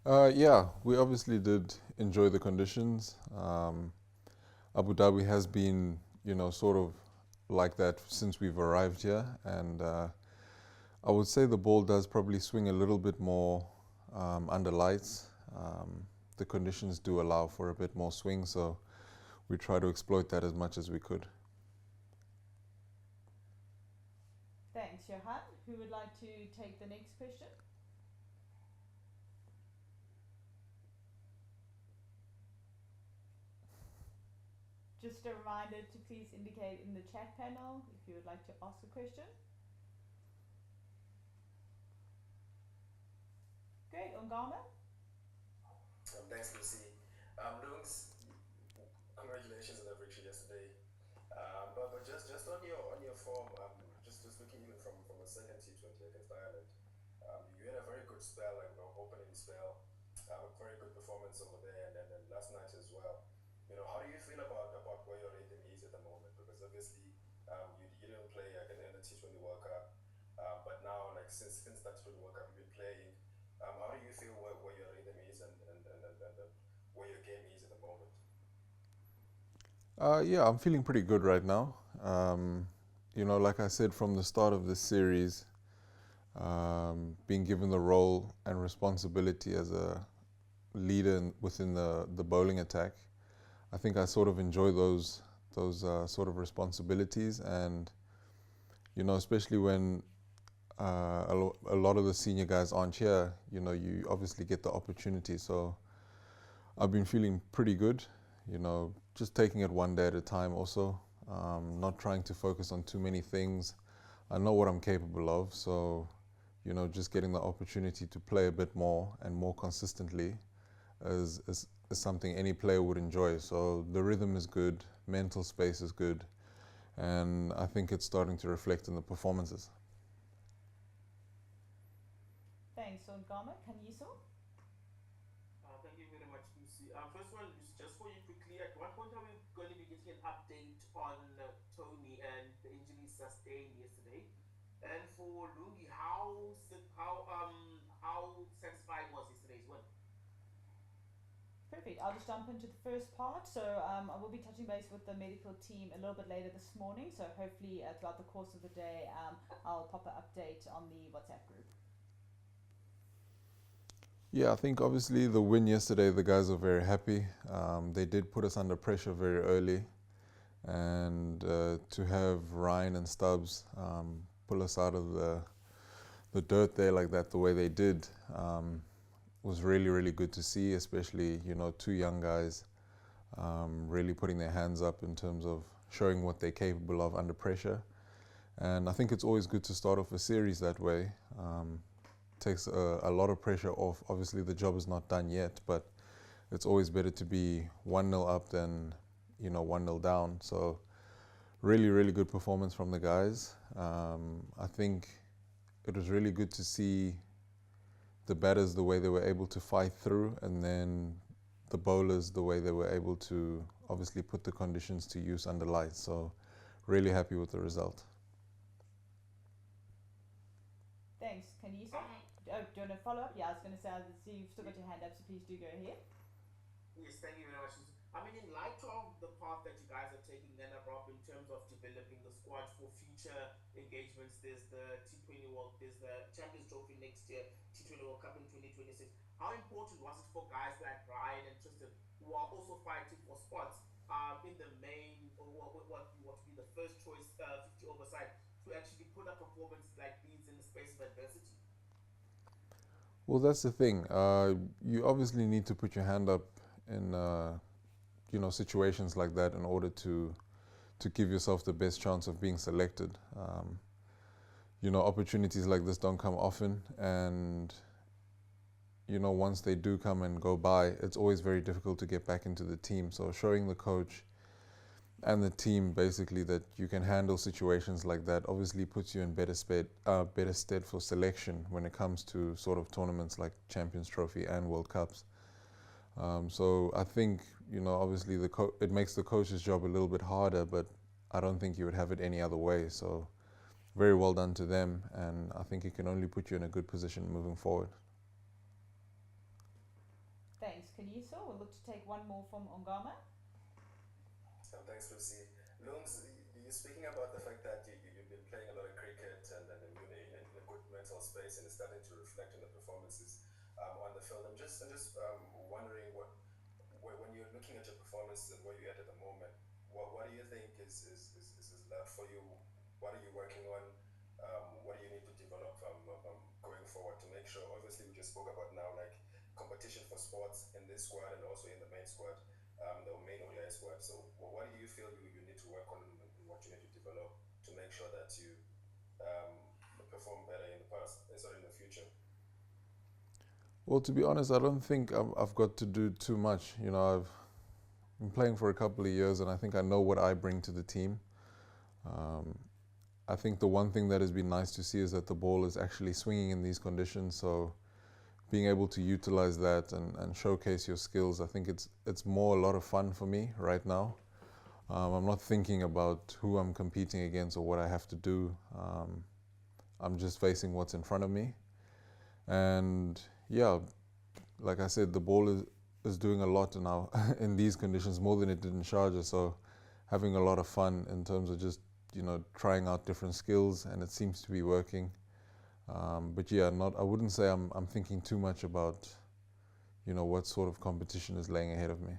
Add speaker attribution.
Speaker 1: Yeah, we obviously did enjoy the conditions. Abu Dhabi has been, sort of like that since we've arrived here, and I would say the ball does probably swing a little bit more under lights. The conditions do allow for a bit more swing, so we try to exploit that as much as we could.
Speaker 2: Thanks, Johan. Who would like to take the next question? Just a reminder to please indicate in the chat panel if you would like to ask a question. Great, Ongama.
Speaker 3: Thanks, Lucy. Lungs, congratulations on the victory yesterday. But just on your form, just looking even from a second T20 against Ireland, you had a very good spell, like opening spell, a very good performance over there, and then last night as well. How do you feel about where your rhythm is at the moment? Because obviously, you didn't play like in the T20 World Cup, but now like since that T20 World Cup, you've been playing. How do you feel where your rhythm is and where your game is at the moment?
Speaker 1: Yeah, I'm feeling pretty good right now. Like I said from the start of this series, being given the role and responsibility as a leader within the bowling attack, I think I sort of enjoy those sort of responsibilities, and especially when a lot of the senior guys aren't here, you obviously get the opportunity. So I've been feeling pretty good, just taking it one day at a time. Also, not trying to focus on too many things. I know what I'm capable of, so just getting the opportunity to play a bit more and more consistently is something any player would enjoy. So the rhythm is good, mental space is good, and I think it's starting to reflect in the performances.
Speaker 2: Thanks, Ongama. Kanyiso?
Speaker 4: Thank you very much, Lucy. First one, Lucy, just for you quickly, at what point are we going to be getting an update on Tony and the injuries sustained yesterday? And for Lungi, how satisfying was yesterday's win?
Speaker 2: Perfect. I'll just jump into the first part. So I will be touching base with the medical team a little bit later this morning. So hopefully throughout the course of the day, I'll pop an update on the WhatsApp group.
Speaker 1: Yeah, I think obviously the win yesterday, the guys are very happy. They did put us under pressure very early, and to have Ryan and Stubbs pull us out of the dirt there like that, the way they did, was really, really good to see, especially, two young guys really putting their hands up in terms of showing what they're capable of under pressure. And I think it's always good to start off a series that way. Takes a lot of pressure off. Obviously, the job is not done yet, but it's always better to be 1-0 up than 1-0 down. So really, really good performance from the guys. I think it was really good to see the batters the way they were able to fight through, and then the bowlers the way they were able to obviously put the conditions to use under lights. So really happy with the result.
Speaker 2: Thanks, Kanyiso.
Speaker 4: Um,
Speaker 2: Oh, do you want to follow up? Yeah, I was going to say, I see you've still got your hand up, so please do go ahead.
Speaker 4: Yes, thank you very much. I mean, in light of the path that you guys are taking, then Rob, in terms of developing the squad for future engagements, there's the T20 World, there's the Champions Trophy next year, T20 World Cup in 2026. How important was it for guys like Ryan and Tristan, who are also fighting for spots in the main, or what would be the first choice 50 over side, to actually put up performances like these in the space of adversity?
Speaker 1: Well, that's the thing. You obviously need to put your hand up in situations like that in order to give yourself the best chance of being selected. Opportunities like this don't come often, and once they do come and go by, it's always very difficult to get back into the team. So showing the coach and the team basically that you can handle situations like that obviously puts you in better stead for selection when it comes to sort of tournaments like Champions Trophy and World Cups. So I think obviously it makes the coach's job a little bit harder, but I don't think you would have it any other way. So very well done to them, and I think it can only put you in a good position moving forward.
Speaker 2: Kaniso. We'll look to take one more from Ongama.
Speaker 3: Thanks, Lucy. Lungs, you're speaking about the fact that you've been playing a lot of cricket and you're in a good mental space and it's starting to reflect in the performances on the field. I'm just wondering when you're looking at your performance and where you're at the moment, what do you think is left for you? What are you working on? What do you need to develop going forward to make sure? Obviously, we just spoke about now like competition for spots in this squad and also in the main squad, the main ODI squad. So, what do you feel you need to work on and what you need to develop to make sure that you perform better in the past, sorry, in the future?
Speaker 1: Well, to be honest, I don't think I've got to do too much. You know, I've been playing for a couple of years, and I think I know what I bring to the team. I think the one thing that has been nice to see is that the ball is actually swinging in these conditions. So being able to utilize that and showcase your skills, I think it's more a lot of fun for me right now. I'm not thinking about who I'm competing against or what I have to do. I'm just facing what's in front of me. And yeah, like I said, the ball is doing a lot now in these conditions, more than it did in Sharjah. So having a lot of fun in terms of just, you know, trying out different skills, and it seems to be working. But yeah, I wouldn't say I'm thinking too much about, you know, what sort of competition is laying ahead of me.